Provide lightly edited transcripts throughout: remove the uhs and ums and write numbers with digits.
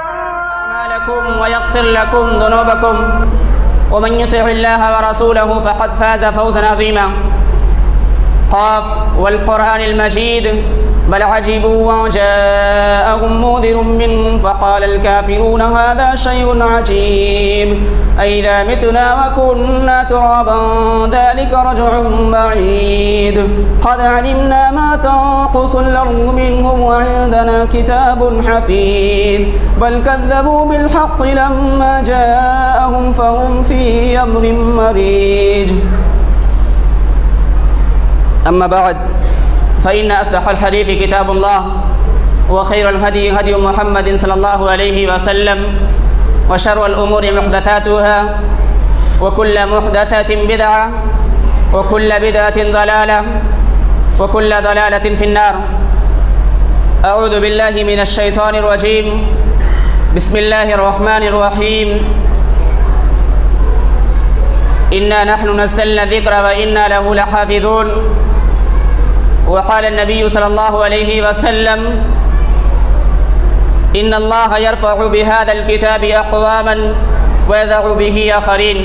أعمالكم ويغفر لكم ذنوبكم ومن يطع الله ورسوله فقد فاز فوزا عظيما. قاف والقرآن المجيد بل عجبوا وجاءهم منذر منهم فقال الكافرون هذا شيء عجيب أئذا متنا وكنا ترابا ذلك رجع بعيد قد علمنا ما تنقص الأرض منهم وعندنا كتاب حفيظ بل كذبوا بالحق لما جاءهم فهم في أمر مريج. أما بعد فإن أصدق الحديث كتاب الله وخير الهدي هدي محمد صلى الله عليه وسلم وشر الأمور محدثاتها وكل محدثة بدعة وكل بدعة ضلالة وكل ضلالة في النار. أعوذ بالله من الشيطان الرجيم. بسم الله الرحمن الرحيم. إنا نحن نزلنا الذكر وإنا له لحافظون. وقال النبي صلى الله عليه وسلم إن الله يرفع بهذا الكتاب أقواما ويضع به آخرين.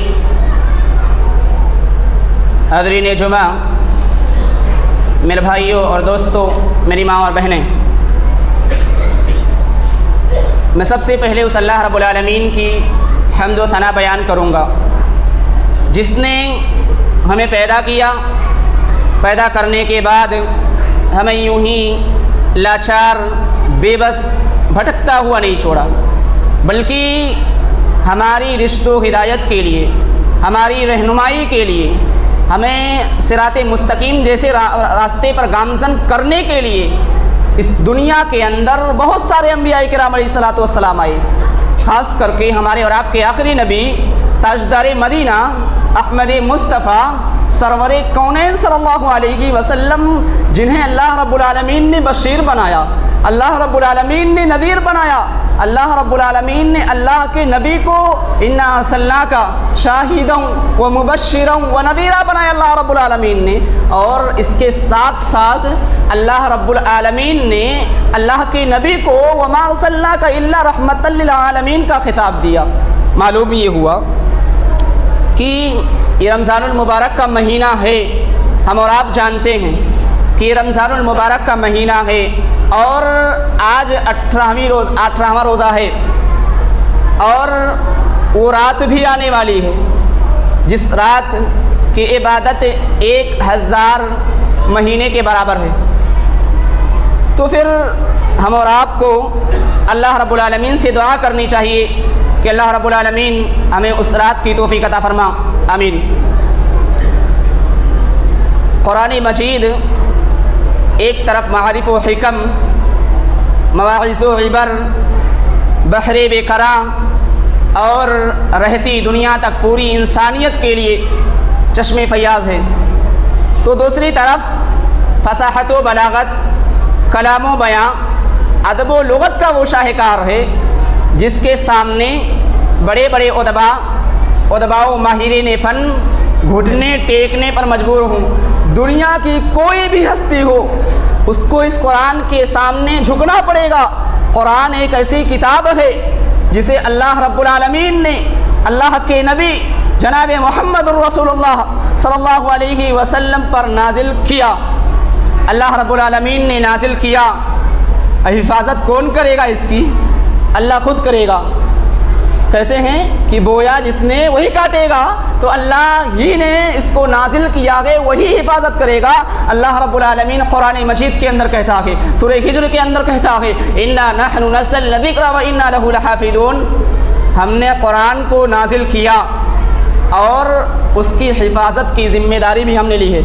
حاضرین جمعہ، میرے بھائیوں اور دوستوں، میری ماں اور بہنیں، میں سب سے پہلے اس اللہ رب العالمین کی حمد و ثنا بیان کروں گا جس نے ہمیں پیدا کیا، پیدا کرنے کے بعد ہمیں یوں ہی لاچار، بے بس، بھٹکتا ہوا نہیں چھوڑا، بلکہ ہماری رشد و ہدایت کے لیے، ہماری رہنمائی کے لیے، ہمیں صراط مستقیم جیسے راستے پر گامزن کرنے کے لیے اس دنیا کے اندر بہت سارے انبیاء کرام علیہ الصلوۃ والسلام آئے. خاص کر کے ہمارے اور آپ کے آخری نبی تاجدار مدینہ احمد مصطفیٰ سرور کونین صلی اللہ علیہ وسلم، جنہیں اللہ رب العالمین نے بشیر بنایا، اللہ رب العالمین نے نذیر بنایا، اللہ رب العالمین نے اللہ کے نبی کو انا ارسلناک شاہدا و مبشرا و نذیرا بنایا اللہ رب العالمین نے. اور اس کے ساتھ ساتھ اللہ رب العالمین نے اللہ کے نبی کو وما ارسلناک الا رحمتا للعالمین کا خطاب دیا. معلوم یہ ہوا کہ یہ رمضان المبارک کا مہینہ ہے. ہم اور آپ جانتے ہیں کہ یہ رمضان المبارک کا مہینہ ہے اور آج 18واں روزہ ہے اور وہ رات بھی آنے والی ہے جس رات کی عبادت 1000 مہینے کے برابر ہے. تو پھر ہم اور آپ کو اللہ رب العالمین سے دعا کرنی چاہیے کہ اللہ رب العالمین ہمیں اس رات کی توفیق عطا فرما. آمین. قرآن مجید ایک طرف معارف و حکم، مواعظ و عبر، بحر بے کراں اور رہتی دنیا تک پوری انسانیت کے لیے چشم فیاض ہے، تو دوسری طرف فصاحت و بلاغت، کلام و بیاں، ادب و لغت کا وہ شاہکار ہے جس کے سامنے بڑے بڑے ادباء و ماہرین فن گھٹنے ٹیکنے پر مجبور ہوں. دنیا کی کوئی بھی ہستی ہو اس کو اس قرآن کے سامنے جھکنا پڑے گا. قرآن ایک ایسی کتاب ہے جسے اللہ رب العالمین نے اللہ کے نبی جناب محمد الرسول اللہ صلی اللہ علیہ وسلم پر نازل کیا. اللہ رب العالمین نے نازل کیا. حفاظت کون کرے گا اس کی؟ اللہ خود کرے گا. کہتے ہیں کہ بویا جس نے وہی کاٹے گا تو اللہ ہی نے اس کو نازل کیا ہے، وہی حفاظت کرے گا. اللہ رب العالمین قرآن مجید کے اندر کہتا ہے، سورہ ہجر کے اندر کہتا ہے انا نحن نزلنا الذکر وانا له لحافظون. ہم نے قرآن کو نازل کیا اور اس کی حفاظت کی ذمہ داری بھی ہم نے لی ہے.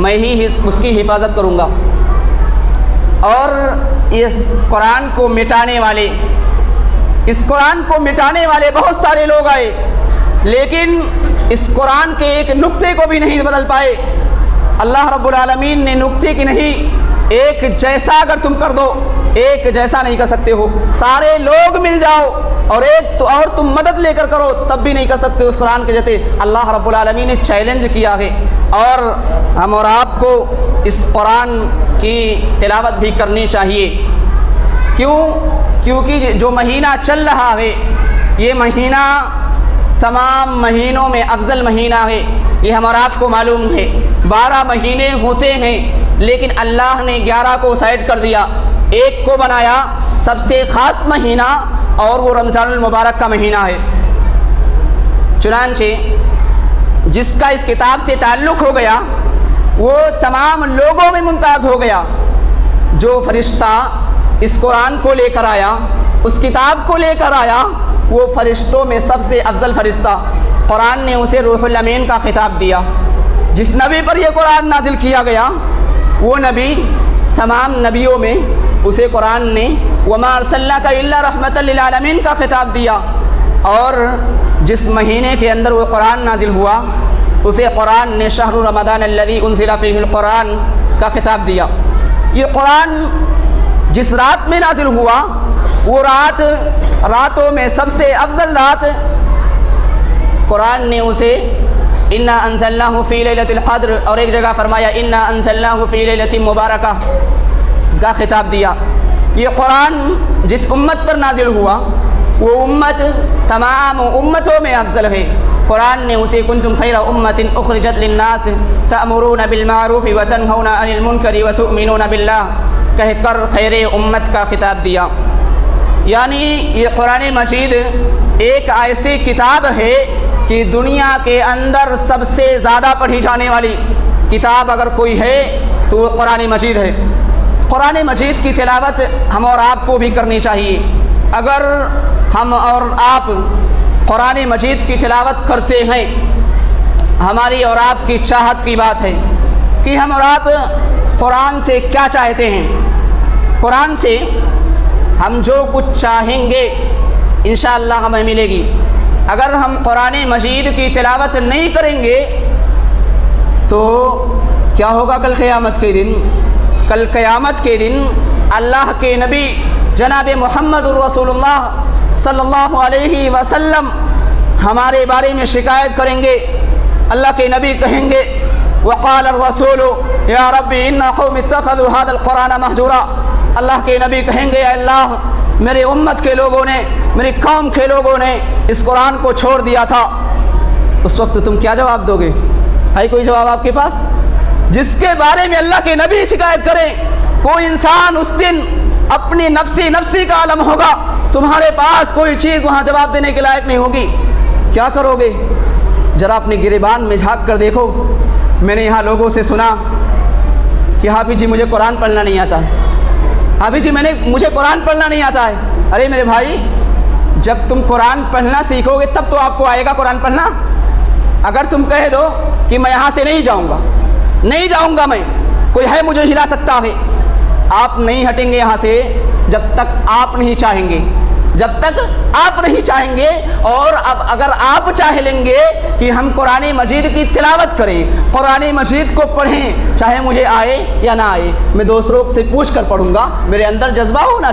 میں ہی اس کی حفاظت کروں گا. اور اس قرآن کو مٹانے والے بہت سارے لوگ آئے، لیکن اس قرآن کے ایک نقطے کو بھی نہیں بدل پائے. اللہ رب العالمین نے نقطے کی نہیں، ایک جیسا اگر تم کر دو ایک جیسا نہیں کر سکتے ہو. سارے لوگ مل جاؤ اور تم مدد لے کر کرو تب بھی نہیں کر سکتے اس قرآن کے جیسے. اللہ رب العالمین نے چیلنج کیا ہے اور ہم اور آپ کو اس قرآن کی تلاوت بھی کرنی چاہیے کیوں؟ کیونکہ جو مہینہ چل رہا ہے یہ مہینہ تمام مہینوں میں افضل مہینہ ہے، یہ ہمارا آپ کو معلوم ہے۔ 12 مہینے ہوتے ہیں لیکن اللہ نے 11 کو سائڈ کر دیا، ایک کو بنایا سب سے خاص مہینہ، اور وہ رمضان المبارک کا مہینہ ہے۔ چنانچہ جس کا اس کتاب سے تعلق ہو گیا وہ تمام لوگوں میں ممتاز ہو گیا۔ جو فرشتہ اس قرآن کو لے کر آیا، اس کتاب کو لے کر آیا، وہ فرشتوں میں سب سے افضل فرشتہ، قرآن نے اسے روح الامین کا خطاب دیا۔ جس نبی پر یہ قرآن نازل کیا گیا وہ نبی تمام نبیوں میں اسے قرآن نے وما ارسلناک الا رحمۃ للعالمین کا خطاب دیا، اور جس مہینے کے اندر وہ قرآن نازل ہوا اسے قرآن نے شہر رمضان الذی انزل فیہ القرآن کا خطاب دیا۔ یہ قرآن جس رات میں نازل ہوا وہ راتوں میں سب سے افضل رات، قرآن نے اسے انا انزلناہ فی لیلۃ القدر، اور ایک جگہ فرمایا انا انزلناہ فی لیلۃ مبارکہ کا خطاب دیا۔ یہ قرآن جس امت پر نازل ہوا وہ امت تمام امتوں میں افضل ہے۔ قرآن نے اسے کنتم خیر امت اخرجت للناس تأمرون بالمعروف وتنہون عن المنکر وتؤمنون باللہ کہہ کر خیر امت کا خطاب دیا۔ یعنی یہ قرآن مجید ایک ایسی کتاب ہے کہ دنیا کے اندر سب سے زیادہ پڑھی جانے والی کتاب اگر کوئی ہے تو وہ قرآن مجید ہے۔ قرآن مجید کی تلاوت ہم اور آپ کو بھی کرنی چاہیے۔ اگر ہم اور آپ قرآن مجید کی تلاوت کرتے ہیں، ہماری اور آپ کی چاہت کی بات ہے کہ ہم اور آپ قرآن سے کیا چاہتے ہیں۔ قرآن سے ہم جو کچھ چاہیں گے انشاءاللہ ہمیں ملے گی۔ اگر ہم قرآن مجید کی تلاوت نہیں کریں گے تو کیا ہوگا کل قیامت کے دن؟ کل قیامت کے دن اللہ کے نبی جناب محمد الرسول اللہ صلی اللہ علیہ وسلم ہمارے بارے میں شکایت کریں گے۔ اللہ کے نبی کہیں گے وقال الرسول یا ربی ان قوم اتخذوا هذا القرآن مہجورا، اللہ کے نبی کہیں گے اے اللہ میرے امت کے لوگوں نے، میری قوم کے لوگوں نے اس قرآن کو چھوڑ دیا تھا۔ اس وقت تم کیا جواب دو گے؟ ہے کوئی جواب آپ کے پاس؟ جس کے بارے میں اللہ کے نبی شکایت کریں، کوئی انسان اس دن اپنی نفسی کا عالم ہوگا، تمہارے پاس کوئی چیز وہاں جواب دینے کے لائق نہیں ہوگی، کیا کرو گے؟ ذرا اپنے گریبان میں جھانک کر دیکھو۔ میں نے یہاں لوگوں سے سنا کہ حافظ جی مجھے قرآن پڑھنا نہیں آتا ہے، حافظ جی مجھے قرآن پڑھنا نہیں آتا ہے۔ ارے میرے بھائی، جب تم قرآن پڑھنا سیکھو گے تب تو آپ کو آئے گا قرآن پڑھنا۔ اگر تم کہہ دو کہ میں یہاں سے نہیں جاؤں گا میں، کوئی ہے مجھے ہلا سکتا ہے، آپ نہیں ہٹیں گے یہاں سے جب تک آپ نہیں چاہیں گے، جب تک آپ نہیں چاہیں گے۔ اور اب اگر آپ چاہ لیں گے کہ ہم قرآن مجید کی تلاوت کریں، قرآن مجید کو پڑھیں، چاہے مجھے آئے یا نہ آئے، میں دوسروں سے پوچھ کر پڑھوں گا، میرے اندر جذبہ ہونا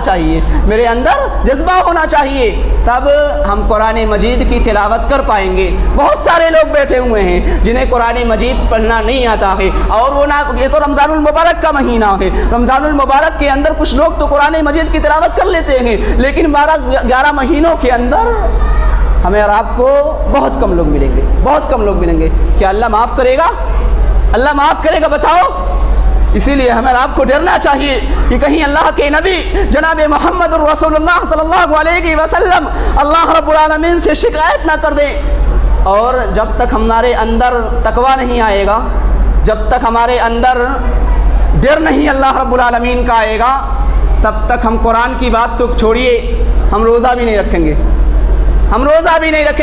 چاہیے، تب ہم قرآن مجید کی تلاوت کر پائیں گے۔ بہت سارے لوگ بیٹھے ہوئے ہیں جنہیں قرآن مجید پڑھنا نہیں آتا ہے، اور وہ یہ تو رمضان المبارک کا مہینہ ہے، رمضان المبارک کے اندر کچھ لوگ تو قرآن مجید کی تلاوت کر لیتے ہیں، لیکن 11 مہینوں کے اندر ہمیں اور آپ کو بہت کم لوگ ملیں گے۔ کیا اللہ معاف کرے گا؟ بتاؤ۔ اسی لیے ہمیں اور آپ کو ڈرنا چاہیے کہ کہیں اللہ کے نبی جناب محمد الرسول اللہ صلی اللہ علیہ وسلم اللہ رب العالمین سے شکایت نہ کر دیں۔ اور جب تک ہمارے اندر تقویٰ نہیں آئے گا، جب تک ہمارے اندر ڈر نہیں اللہ رب العالمین کا آئے گا، تب تک ہم قرآن کی بات تو چھوڑیے، ہم روزہ بھی نہیں رکھیں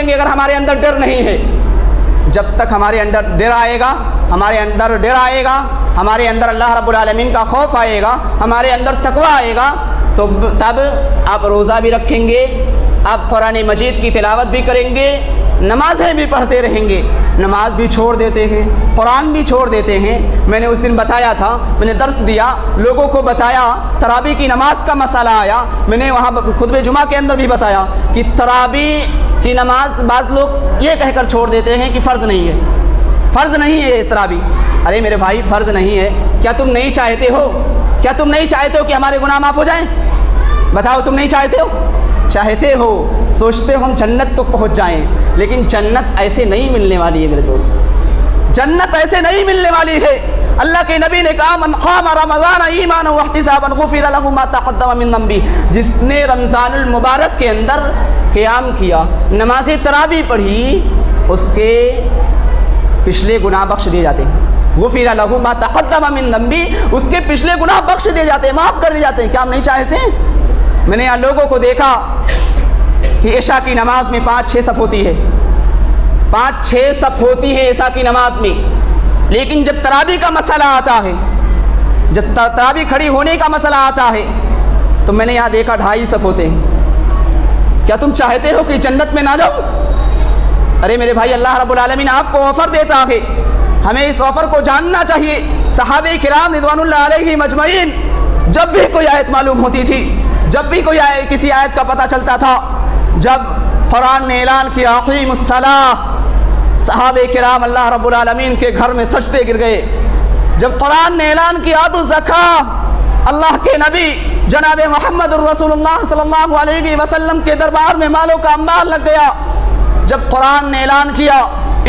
گے اگر ہمارے اندر ڈر نہیں ہے۔ جب تک ہمارے اندر ڈر آئے گا، ہمارے اندر اللہ رب العالمین کا خوف آئے گا، ہمارے اندر تقویٰ آئے گا، تو تب آپ روزہ بھی رکھیں گے، آپ قرآن مجید کی تلاوت بھی کریں گے، نمازیں بھی پڑھتے رہیں گے۔ نماز بھی چھوڑ دیتے ہیں، قرآن بھی چھوڑ دیتے ہیں۔ میں نے اس دن بتایا تھا، میں نے درس دیا، لوگوں کو بتایا، تراویح کی نماز کا مسئلہ آیا، میں نے وہاں خطبہ جمعہ کے اندر بھی بتایا کہ تراویح کی نماز بعض لوگ یہ کہہ کر چھوڑ دیتے ہیں کہ فرض نہیں ہے تراویح۔ ارے میرے بھائی، فرض نہیں ہے، کیا تم نہیں چاہتے ہو کہ ہمارے گناہ معاف ہو جائیں؟ بتاؤ تم نہیں چاہتے ہو؟ چاہتے ہو، سوچتے ہو ہم جنت تو پہنچ جائیں، لیکن جنت ایسے نہیں ملنے والی ہے میرے دوست، جنت ایسے نہیں ملنے والی ہے۔ اللہ کے نبی نے کہا من قام رمضان ایمانا واحتسابا غفر له ما تقدم من ذنبه، جس نے رمضان المبارک کے اندر قیام کیا، نماز تراویح پڑھی، اس کے پچھلے گناہ بخش دیے جاتے ہیں۔ غفر له ما تقدم من ذنبه، اس کے پچھلے گناہ بخش دیے جاتے ہیں، معاف کر دیے جاتے ہیں۔ کیا ہم نہیں چاہتے ہیں؟ میں نے یہاں لوگوں کو دیکھا کہ عشاء کی نماز میں 5-6 صف ہوتی ہے، 5-6 صف ہوتی ہے عشاء کی نماز میں، لیکن جب تراویح کا مسئلہ آتا ہے، جب تراویح کھڑی ہونے کا مسئلہ آتا ہے، تو میں نے یہاں دیکھا 2.5 صف ہوتے ہیں۔ کیا تم چاہتے ہو کہ جنت میں نہ جاؤ؟ ارے میرے بھائی، اللہ رب العالمین آپ کو آفر دیتا ہے، ہمیں اس آفر کو جاننا چاہیے۔ صحابہ کرام رضوان اللہ علیہم اجمعین جب بھی کوئی آیت معلوم ہوتی تھی، جب بھی کوئی کسی آیت کا پتہ چلتا تھا، جب قرآن نے اعلان کیا اقیموا الصلاۃ، صحابہ کرام اللہ رب العالمین کے گھر میں سجدے گر گئے۔ جب قرآن نے اعلان کیا آتوا الزکاۃ، اللہ کے نبی جناب محمد الرسول اللہ صلی اللہ علیہ وسلم کے دربار میں مالوں کا انبار لگ گیا۔ جب قرآن نے اعلان کیا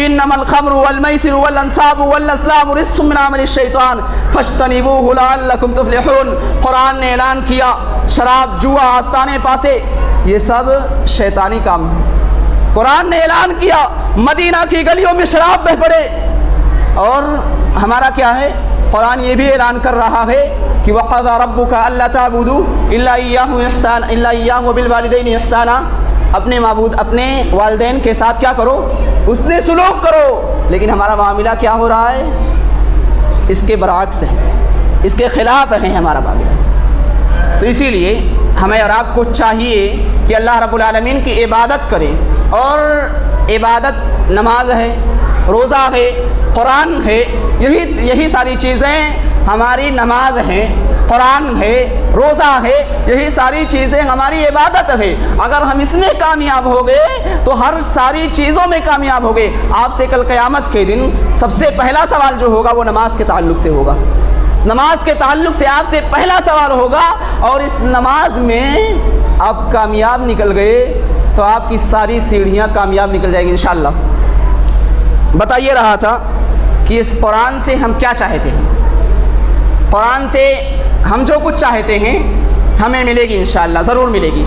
انما الخمر والمیسر والانصاب والازلام رجس من عمل الشیطان فاجتنبوه لعلکم تفلحون، قرآن نے اعلان کیا شراب، جوا، آستانے پاسے، یہ سب شیطانی کام ہے۔ قرآن نے اعلان کیا مدینہ کی گلیوں میں شراب بہہ پڑے، اور ہمارا کیا ہے؟ قرآن یہ بھی اعلان کر رہا ہے کہ وَقَضَىٰ رَبُّكَ أَلَّا تَعْبُدُوا إِلَّا إِيَّاهُ وَبِالْوَالِدَيْنِ إِحْسَانًا، اپنے معبود، اپنے والدین کے ساتھ کیا کرو؟ اس نے سلوک کرو۔ لیکن ہمارا معاملہ کیا ہو رہا ہے؟ اس کے برعکس ہے، اس کے خلاف ہے ہمارا معاملہ۔ تو اسی لیے ہمیں اور آپ کو چاہیے کہ اللہ رب العالمین کی عبادت کریں، اور عبادت نماز ہے، روزہ ہے، قرآن ہے، یہی ساری چیزیں ہماری نماز ہے، قرآن ہے، روزہ ہے، یہی ساری چیزیں ہماری عبادت ہے۔ اگر ہم اس میں کامیاب ہو گئے تو ہر ساری چیزوں میں کامیاب ہو گئے۔ آپ سے کل قیامت کے دن سب سے پہلا سوال جو ہوگا وہ نماز کے تعلق سے ہوگا، نماز کے تعلق سے آپ سے پہلا سوال ہوگا، اور اس نماز میں آپ کامیاب نکل گئے تو آپ کی ساری سیڑھیاں کامیاب نکل جائیں گی انشاءاللہ۔ بتائیے رہا تھا کہ اس قرآن سے ہم کیا چاہتے ہیں، قرآن سے ہم جو کچھ چاہتے ہیں ہمیں ملے گی انشاءاللہ، ضرور ملے گی،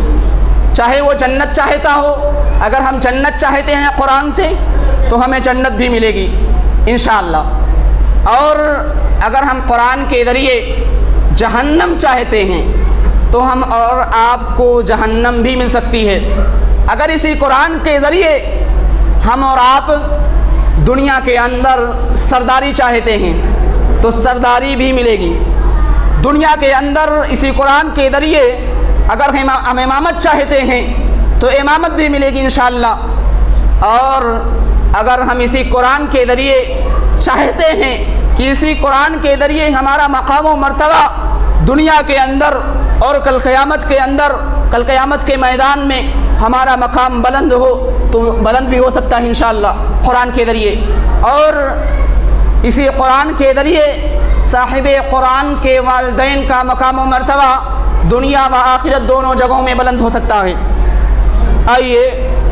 چاہے وہ جنت چاہتا ہو۔ اگر ہم جنت چاہتے ہیں قرآن سے تو ہمیں جنت بھی ملے گی انشاءاللہ، اور اگر ہم قرآن کے ذریعے جہنم چاہتے ہیں تو ہم اور آپ کو جہنم بھی مل سکتی ہے۔ اگر اسی قرآن کے ذریعے ہم اور آپ دنیا کے اندر سرداری چاہتے ہیں تو سرداری بھی ملے گی۔ دنیا کے اندر اسی قرآن کے ذریعے اگر ہم امامت چاہتے ہیں تو امامت بھی ملے گی انشاءاللہ، اور اگر ہم اسی قرآن کے ذریعے چاہتے ہیں کہ اسی قرآن کے ذریعے ہمارا مقام و مرتبہ دنیا کے اندر اور کل قیامت کے میدان میں ہمارا مقام بلند ہو، تو بلند بھی ہو سکتا ہے انشاءاللہ قرآن کے ذریعے۔ اور اسی قرآن کے ذریعے صاحب قرآن کے والدین کا مقام و مرتبہ دنیا و آخرت دونوں جگہوں میں بلند ہو سکتا ہے۔ آئیے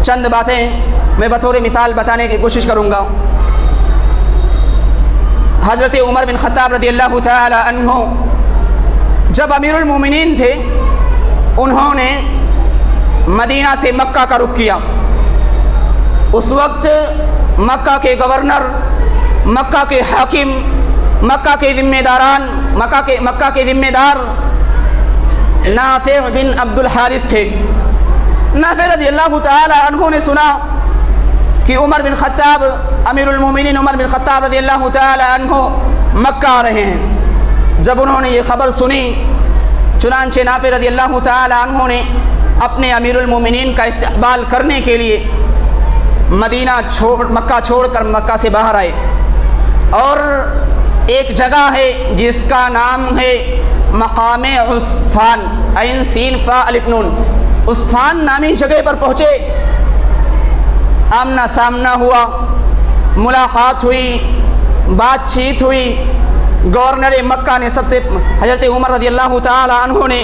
چند باتیں میں بطور مثال بتانے کی کوشش کروں گا۔ حضرت عمر بن خطاب رضی اللہ تعالی عنہ جب امیر المومنین تھے، انہوں نے مدینہ سے مکہ کا رخ کیا۔ اس وقت مکہ کے گورنر، مکہ کے حاکم، مکہ کے ذمہ دار نافع بن عبد الحارث تھے۔ نافع رضی اللہ تعالی عنہ نے سنا کہ عمر بن خطاب، امیر المومنین عمر بن خطاب رضی اللہ تعالی عنہ مکہ آ رہے ہیں۔ جب انہوں نے یہ خبر سنی، چنانچہ نافع رضی اللہ تعالی عنہ نے اپنے امیر المومنین کا استقبال کرنے کے لیے مکہ چھوڑ کر مکہ سے باہر آئے، اور ایک جگہ ہے جس کا نام ہے مقام عصفان، عین سین فا الف نون، عصفان نامی جگہ پر پہنچے۔ آمنا سامنا ہوا، ملاقات ہوئی، بات چیت ہوئی۔ گورنر مکہ نے حضرت عمر رضی اللہ تعالی عنہ نے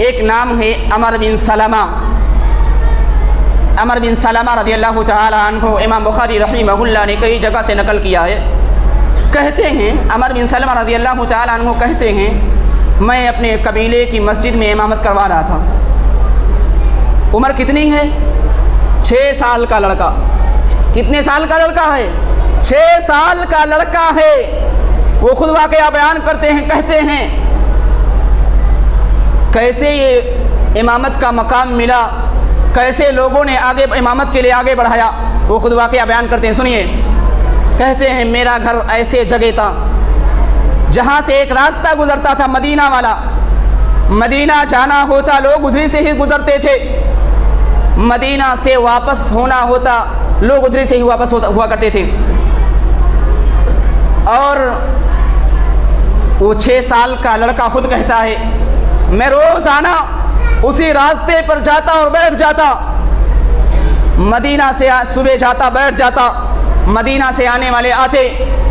ایک نام ہے عمر بن سلمہ رضی اللہ تعالی عنہ، امام بخاری رحمہ اللہ نے کئی جگہ سے نقل کیا ہے۔ کہتے ہیں عمر بن سلمہ رضی اللہ تعالی عنہ کہتے ہیں میں اپنے قبیلے کی مسجد میں امامت کروا رہا تھا۔ عمر کتنی ہے؟ 6 سال کا لڑکا۔ کتنے سال کا لڑکا ہے؟ 6 سال کا لڑکا ہے۔ وہ خود واقعہ بیان کرتے ہیں، کہتے ہیں کیسے یہ امامت کا مقام ملا، کیسے لوگوں نے آگے امامت کے لیے آگے بڑھایا۔ وہ خود واقعہ بیان کرتے ہیں، سنیے۔ کہتے ہیں میرا گھر ایسے جگہ تھا جہاں سے ایک راستہ گزرتا تھا مدینہ والا، مدینہ جانا ہوتا لوگ ادھر سے ہی گزرتے تھے، مدینہ سے واپس ہونا ہوتا لوگ ادھر سے ہی واپس ہوا کرتے تھے۔ اور وہ 6 سال کا لڑکا خود کہتا ہے میں روزانہ اسی راستے پر جاتا اور بیٹھ جاتا، مدینہ سے صبح جاتا بیٹھ جاتا، مدینہ سے آنے والے آتے،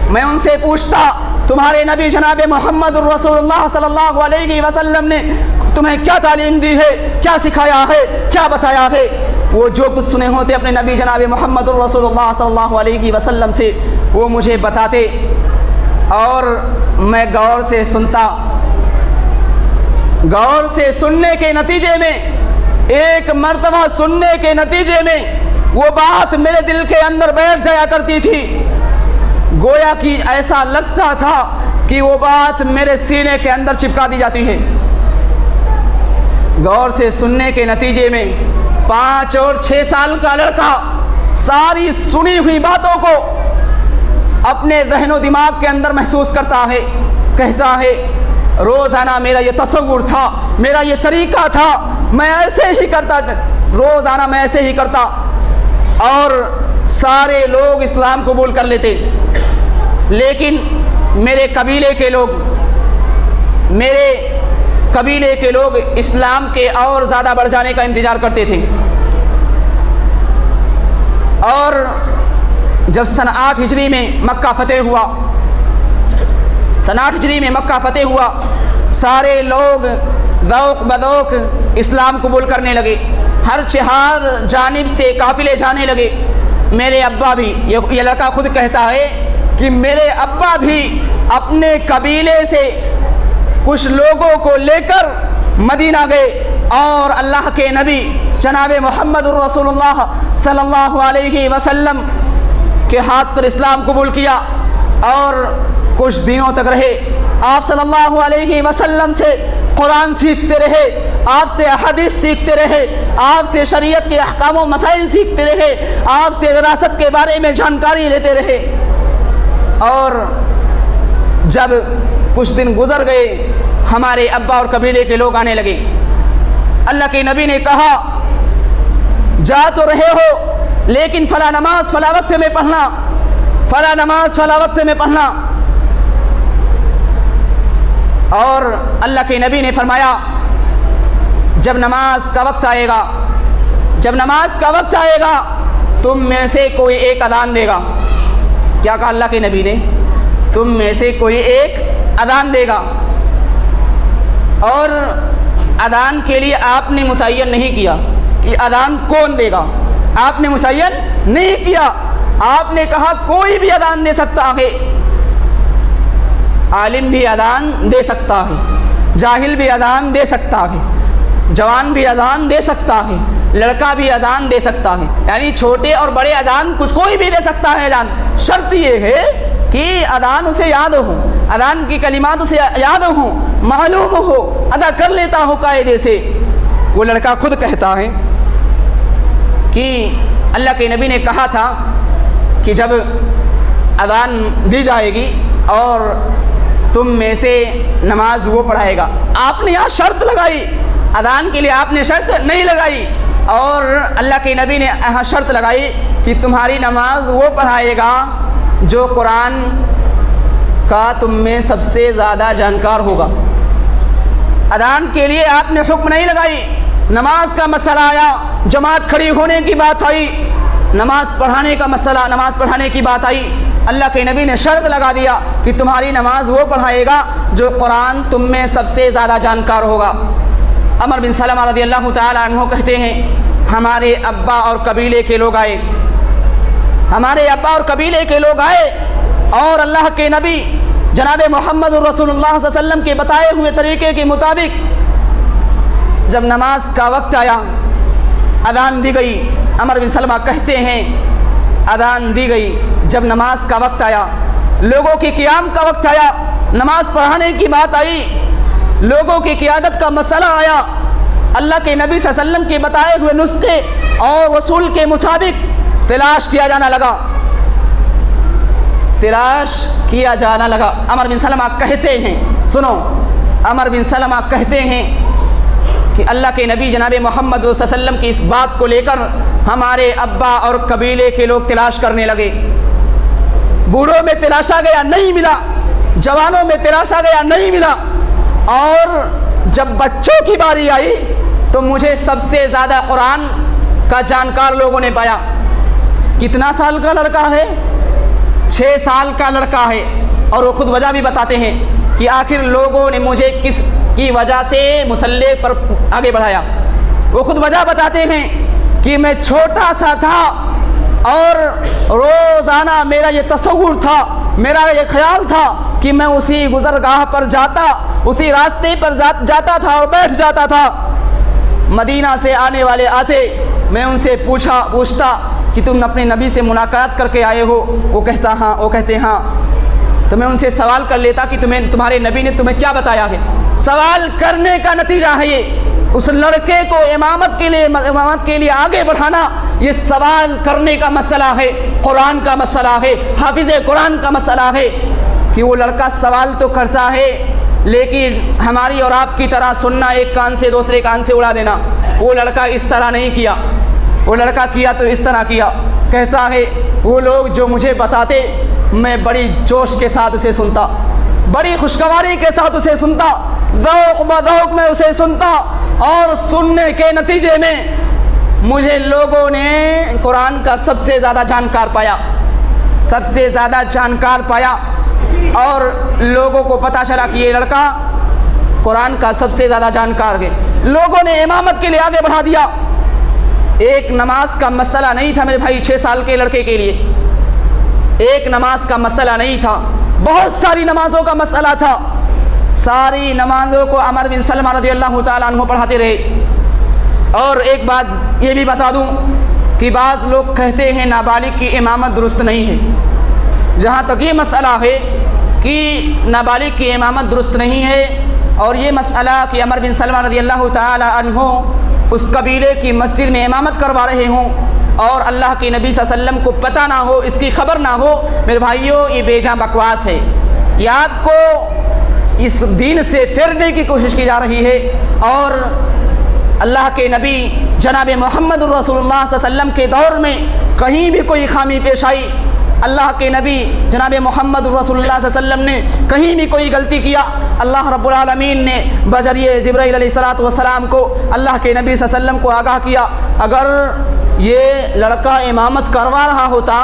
میں ان سے پوچھتا تمہارے نبی جناب محمد الرسول اللہ صلی اللہ علیہ وسلم نے تمہیں کیا تعلیم دی ہے، کیا سکھایا ہے، کیا بتایا ہے؟ وہ جو کچھ سنے ہوتے اپنے نبی جناب محمد الرسول اللہ صلی اللہ علیہ وسلم سے وہ مجھے بتاتے اور میں غور سے سنتا۔ غور سے سننے کے نتیجے میں، ایک مرتبہ سننے کے نتیجے میں وہ بات میرے دل کے اندر بیٹھ جایا کرتی تھی، گویا کہ ایسا لگتا تھا کہ وہ بات میرے سینے کے اندر چپکا دی جاتی ہے۔ غور سے سننے کے نتیجے میں 5 اور 6 سال کا لڑکا ساری سنی ہوئی باتوں کو اپنے ذہن و دماغ کے اندر محسوس کرتا ہے، کہتا ہے روزانہ میرا یہ تصور تھا، میرا یہ طریقہ تھا، میں ایسے ہی کرتا، روزانہ میں ایسے ہی کرتا اور سارے لوگ اسلام قبول کر لیتے، لیکن میرے قبیلے کے لوگ اسلام کے اور زیادہ بڑھ جانے کا انتظار کرتے تھے۔ اور جب سن 8 ہجری میں مکہ فتح ہوا، سارے لوگ ذوق بذوق اسلام قبول کرنے لگے، ہر جانب سے قافلے جانے لگے۔ میرے ابا بھی، یہ لڑکا خود کہتا ہے کہ میرے ابا بھی اپنے قبیلے سے کچھ لوگوں کو لے کر مدینہ گئے اور اللہ کے نبی جناب محمد الرسول اللہ صلی اللہ علیہ وسلم کے ہاتھ پر اسلام قبول کیا اور کچھ دنوں تک رہے۔ آپ صلی اللہ علیہ وسلم سے قرآن سیکھتے رہے، آپ سے احادیث سیکھتے رہے، آپ سے شریعت کے احکام و مسائل سیکھتے رہے، آپ سے وراثت کے بارے میں جانکاری لیتے رہے۔ اور جب کچھ دن گزر گئے، ہمارے ابا اور قبیلے کے لوگ آنے لگے۔ اللہ کے نبی نے کہا جا تو رہے ہو لیکن فلاں نماز فلاں وقت میں پڑھنا، فلاں نماز فلاں وقت میں پڑھنا۔ اور اللہ کے نبی نے فرمایا جب نماز کا وقت آئے گا تم میں سے کوئی ایک اذان دے گا۔ کیا کہا اللہ کے نبی نے؟ تم میں سے کوئی ایک اذان دے گا۔ اور اذان کے لیے آپ نے متعین نہیں کیا کہ اذان کون دے گا، آپ نے متعین نہیں کیا، آپ نے کہا کوئی بھی اذان دے سکتا ہے، عالم بھی اذان دے سکتا ہے، جاہل بھی اذان دے سکتا ہے، جوان بھی اذان دے سکتا ہے، لڑکا بھی اذان دے سکتا ہے، یعنی چھوٹے اور بڑے اذان کوئی بھی دے سکتا ہے اذان۔ شرط یہ ہے کہ اذان اسے یاد ہو، اذان کی کلمات اسے یاد ہوں، معلوم ہو، ادا کر لیتا ہو قاعدے سے۔ وہ لڑکا خود کہتا ہے کہ اللہ کے نبی نے کہا تھا کہ جب اذان دی جائے گی اور تم میں سے نماز وہ پڑھائے گا۔ آپ نے یہاں شرط لگائی، اذان کے لیے آپ نے شرط نہیں لگائی، اور اللہ کے نبی نے یہاں شرط لگائی کہ تمہاری نماز وہ پڑھائے گا جو قرآن کا تم میں سب سے زیادہ جانکار ہوگا۔ اذان کے لیے آپ نے حکم نہیں لگائی، نماز کا مسئلہ آیا، جماعت کھڑی ہونے کی بات آئی، نماز پڑھانے کا مسئلہ، نماز پڑھانے کی بات آئی، اللہ کے نبی نے شرط لگا دیا کہ تمہاری نماز وہ پڑھائے گا جو قرآن تم میں سب سے زیادہ جانکار ہوگا۔ عمر بن سلمہ رضی اللہ تعالیٰ عنہ کہتے ہیں ہمارے ابا اور قبیلے کے لوگ آئے، ہمارے ابا اور قبیلے کے لوگ آئے اور اللہ کے نبی جناب محمد رسول اللہ صلی اللہ علیہ وسلم کے بتائے ہوئے طریقے کے مطابق جب نماز کا وقت آیا، اذان دی گئی، عمر بن سلمہ کہتے ہیں اذان دی گئی، جب نماز کا وقت آیا، لوگوں کی قیام کا وقت آیا، نماز پڑھانے کی بات آئی، لوگوں کی قیادت کا مسئلہ آیا، اللہ کے نبی صلی اللہ علیہ وسلم کے بتائے ہوئے نسخے اور اصول کے مطابق تلاش کیا جانا لگا، تلاش کیا جانا لگا۔ عمر بن سلمہ کہتے ہیں، سنو، عمر بن سلمہ کہتے ہیں کہ اللہ کے نبی جناب محمد صلی اللہ علیہ وسلم کی اس بات کو لے کر ہمارے ابا اور قبیلے کے لوگ تلاش کرنے لگے، بوڑھوں میں تلاشا گیا نہیں ملا، جوانوں میں تلاشا گیا نہیں ملا، اور جب بچوں کی باری آئی تو مجھے سب سے زیادہ قرآن کا جانکار لوگوں نے پایا۔ کتنا سال کا لڑکا ہے؟ 6 سال کا لڑکا ہے، اور وہ خود وجہ بھی بتاتے ہیں کہ آخر لوگوں نے مجھے کس کی وجہ سے مصلی پر آگے بڑھایا۔ وہ خود وجہ بتاتے ہیں کہ میں چھوٹا سا تھا اور روزانہ میرا یہ تصور تھا، میرا یہ خیال تھا کہ میں اسی گزرگاہ پر جاتا، اسی راستے پر جاتا تھا اور بیٹھ جاتا تھا، مدینہ سے آنے والے آتے، میں ان سے پوچھتا کہ تم اپنے نبی سے ملاقات کر کے آئے ہو؟ وہ کہتا ہاں، وہ کہتے ہاں، تو میں ان سے سوال کر لیتا کہ تمہارے نبی نے تمہیں کیا بتایا ہے؟ سوال کرنے کا نتیجہ ہے یہ، اس لڑکے کو امامت کے لیے آگے بڑھانا، یہ سوال کرنے کا مسئلہ ہے، قرآن کا مسئلہ ہے، حافظ قرآن کا مسئلہ ہے، کہ وہ لڑکا سوال تو کرتا ہے لیکن ہماری اور آپ کی طرح سننا ایک کان سے دوسرے کان سے اڑا دینا، وہ لڑکا اس طرح نہیں کیا، وہ لڑکا کیا تو اس طرح کیا، کہتا ہے وہ لوگ جو مجھے بتاتے میں بڑی جوش کے ساتھ اسے سنتا، بڑی خوشگواری کے ساتھ اسے سنتا، ذوق بذوق میں اسے سنتا، اور سننے کے نتیجے میں مجھے لوگوں نے قرآن کا سب سے زیادہ جانکار پایا، سب سے زیادہ جانکار پایا، اور لوگوں کو پتہ چلا کہ یہ لڑکا قرآن کا سب سے زیادہ جانکار ہے، لوگوں نے امامت کے لیے آگے بڑھا دیا۔ ایک نماز کا مسئلہ نہیں تھا میرے بھائی 6 سال کے لڑکے کے لیے، ایک نماز کا مسئلہ نہیں تھا، بہت ساری نمازوں کا مسئلہ تھا، ساری نمازوں کو عمر بن سلمہ رضی اللہ تعالیٰ عنہ پڑھاتے رہے۔ اور ایک بات یہ بھی بتا دوں کہ بعض لوگ کہتے ہیں نابالغ کی امامت درست نہیں ہے، جہاں تک یہ مسئلہ ہے کہ نابالغ کی امامت درست نہیں ہے، اور یہ مسئلہ کہ عمر بن سلمہ رضی اللہ تعالیٰ عنہ اس قبیلے کی مسجد میں امامت کروا رہے ہوں اور اللہ کے نبی صلی اللہ علیہ وسلم کو پتہ نہ ہو، اس کی خبر نہ ہو، میرے بھائیوں یہ بے جان بکواس ہے، یہ آپ کو اس دین سے پھیرنے کی کوشش کی جا رہی ہے، اور اللہ کے نبی جناب محمد رسول اللہ صلی اللہ علیہ وسلم کے دور میں کہیں بھی کوئی خامی پیش آئی، اللہ کے نبی جناب محمد رسول اللہ صلی اللہ علیہ وسلم نے کہیں بھی کوئی غلطی کیا، اللہ رب العالمین نے بذریعہ جبرائیل علیہ السلام کو اللہ کے نبی صلی اللہ علیہ وسلم کو آگاہ کیا۔ اگر یہ لڑکا امامت کروا رہا ہوتا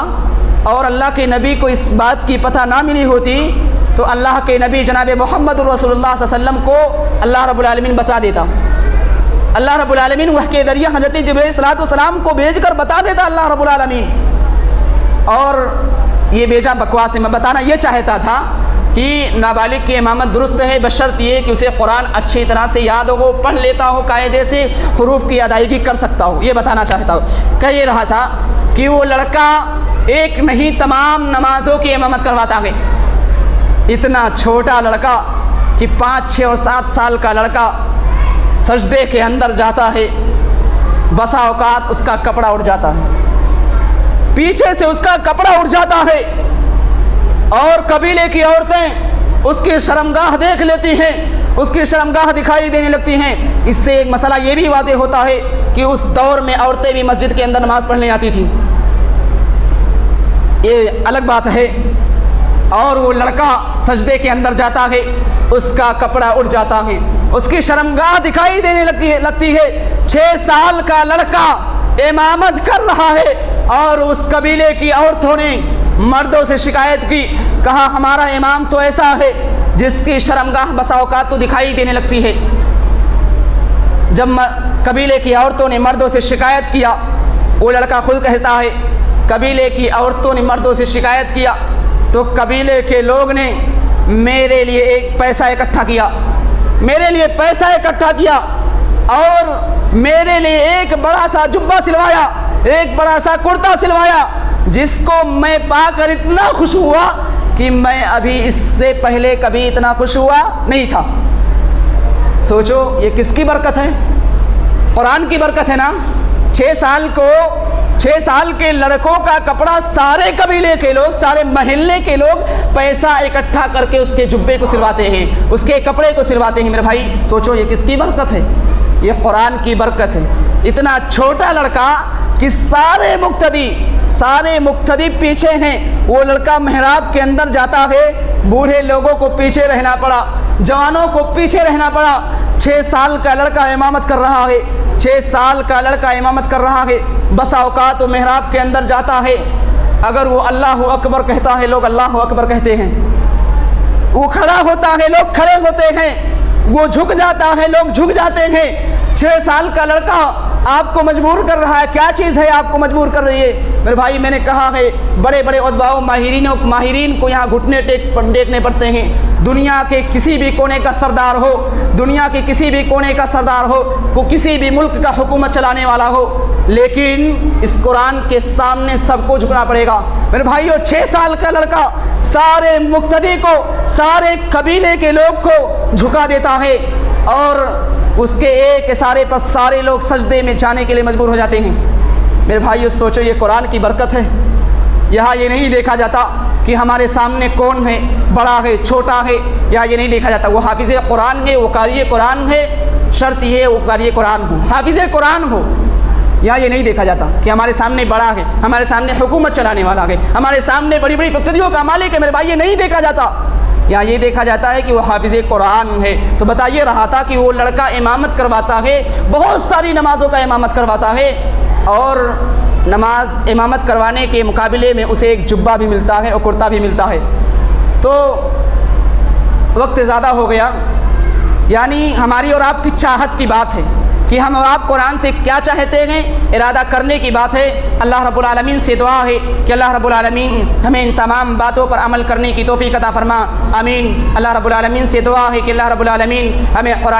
اور اللہ کے نبی کو اس بات کی پتہ نہ ملی ہوتی تو اللہ کے نبی جناب محمد رسول اللہ صلی اللہ علیہ وسلم کو اللہ رب العالمین بتا دیتا، اللہ رب العالمین وحی کے ذریعہ حضرت جبرائیل علیہ السلام کو بھیج کر بتا دیتا اللہ رب العالمین۔ اور یہ بیجا بکواس ہے، میں بتانا یہ چاہتا تھا کہ نابالغ کی امامت درست ہے بشرط یہ کہ اسے قرآن اچھی طرح سے یاد ہو، پڑھ لیتا ہو، قاعدے سے حروف کی ادائیگی کر سکتا ہو، یہ بتانا چاہتا ہوں۔ کہہ یہ رہا تھا کہ وہ لڑکا ایک نہیں تمام نمازوں کی امامت کرواتا ہے، اتنا چھوٹا لڑکا کہ 5، 6 اور 7 سال کا لڑکا سجدے کے اندر جاتا ہے، بسا اوقات اس کا کپڑا اڑ جاتا ہے، پیچھے سے اس کا کپڑا اڑ جاتا ہے، اور قبیلے کی عورتیں اس کی شرمگاہ دیکھ لیتی ہیں، اس کی شرمگاہ دکھائی دینے لگتی ہیں۔ اس سے ایک مسئلہ یہ بھی واضح ہوتا ہے کہ اس دور میں عورتیں بھی مسجد کے اندر نماز پڑھنے آتی تھیں، یہ الگ بات ہے۔ اور وہ لڑکا سجدے کے اندر جاتا ہے، اس کا کپڑا اڑ جاتا ہے، اس کی شرمگاہ دکھائی دینے لگتی ہے۔ 6 سال کا لڑکا امامت کر رہا ہے، اور اس قبیلے کی عورتوں نے مردوں سے شکایت کی، کہا ہمارا امام تو ایسا ہے جس کی شرمگاہ بسا اوقات تو دکھائی دینے لگتی ہے۔ جب قبیلے کی عورتوں نے مردوں سے شکایت کیا، وہ لڑکا خود کہتا ہے قبیلے کی عورتوں نے مردوں سے شکایت کیا تو قبیلے کے لوگ نے میرے لیے ایک پیسہ اکٹھا کیا، میرے لیے پیسہ اکٹھا کیا اور میرے لیے ایک بڑا سا جبہ سلوایا، ایک بڑا سا کرتا سلوایا، جس کو میں پا کر اتنا خوش ہوا کہ میں ابھی اس سے پہلے کبھی اتنا خوش ہوا نہیں تھا۔ سوچو یہ کس کی برکت ہے؟ قرآن کی برکت ہے نا۔ 6 سال کے لڑکوں کا کپڑا سارے قبیلے کے لوگ، سارے محلے کے لوگ پیسہ اکٹھا کر کے اس کے جبے کو سلواتے ہیں، اس کے کپڑے کو سلواتے ہیں۔ میرے بھائی سوچو یہ کس کی برکت ہے؟ یہ قرآن کی برکت ہے۔ اتنا چھوٹا لڑکا کہ سارے مقتدی پیچھے ہیں، وہ لڑکا محراب کے اندر جاتا ہے، بوڑھے لوگوں کو پیچھے رہنا پڑا، جوانوں کو پیچھے رہنا پڑا۔ 6 سال کا لڑکا امامت کر رہا ہے، 6 سال کا لڑکا امامت کر رہا ہے۔ بسا اوقات وہ محراب کے اندر جاتا ہے، اگر وہ اللہ اکبر کہتا ہے لوگ اللہ اکبر کہتے ہیں، وہ کھڑا ہوتا ہے لوگ کھڑے ہوتے ہیں، وہ جھک جاتا ہے لوگ جھک جاتے ہیں۔ 6 سال کا لڑکا آپ کو مجبور کر رہا ہے، کیا چیز ہے آپ کو مجبور کر رہی ہے؟ میرے بھائی میں نے کہا ہے بڑے بڑے ادباء ماہرین کو یہاں گھٹنے ٹیکنے پڑتے ہیں۔ دنیا کے کسی بھی کونے کا سردار ہو، دنیا کے کسی بھی کونے کا سردار ہو، کو کسی بھی ملک کا حکومت چلانے والا ہو، لیکن اس قرآن کے سامنے سب کو جھکنا پڑے گا۔ میرے بھائیو 6 سال کا لڑکا سارے مقتدی کو، سارے قبیلے کے لوگ کو جھکا دیتا ہے اور اس کے ایک اشارے پر سارے لوگ سجدے میں جانے کے لیے مجبور ہو جاتے ہیں۔ میرے بھائیو سوچو یہ قرآن کی برکت ہے۔ یہاں یہ نہیں دیکھا جاتا کہ ہمارے سامنے کون ہے، بڑا ہے چھوٹا ہے، یہاں یہ نہیں دیکھا جاتا وہ حافظ قرآن ہے، وہ قاری قرآن ہے، شرط یہ ہے وہ قاری قرآن ہو، حافظ قرآن ہو۔ یہاں یہ نہیں دیکھا جاتا کہ ہمارے سامنے بڑا ہے، ہمارے سامنے حکومت چلانے والا ہے، ہمارے سامنے بڑی بڑی فیکٹریوں کا مالک ہے۔ میرے بھائی یہ نہیں دیکھا جاتا، یہاں یہ دیکھا جاتا ہے کہ وہ حافظ قرآن ہے۔ تو بتائیے رہا تھا کہ وہ لڑکا امامت کرواتا ہے، بہت ساری نمازوں کا امامت کرواتا ہے، اور امامت کروانے کے مقابلے میں اسے ایک جبہ بھی ملتا ہے اور کرتا بھی ملتا ہے۔ تو وقت زیادہ ہو گیا، یعنی ہماری اور آپ کی چاہت کی بات ہے کہ ہم اور آپ قرآن سے کیا چاہتے ہیں، ارادہ کرنے کی بات ہے۔ اللہ رب العالمین سے دعا ہے کہ اللہ رب العالمین ہمیں ان تمام باتوں پر عمل کرنے کی توفیق عطا فرما، آمین۔ اللہ رب العالمین سے دعا ہے کہ اللہ رب العالمین ہمیں قرآن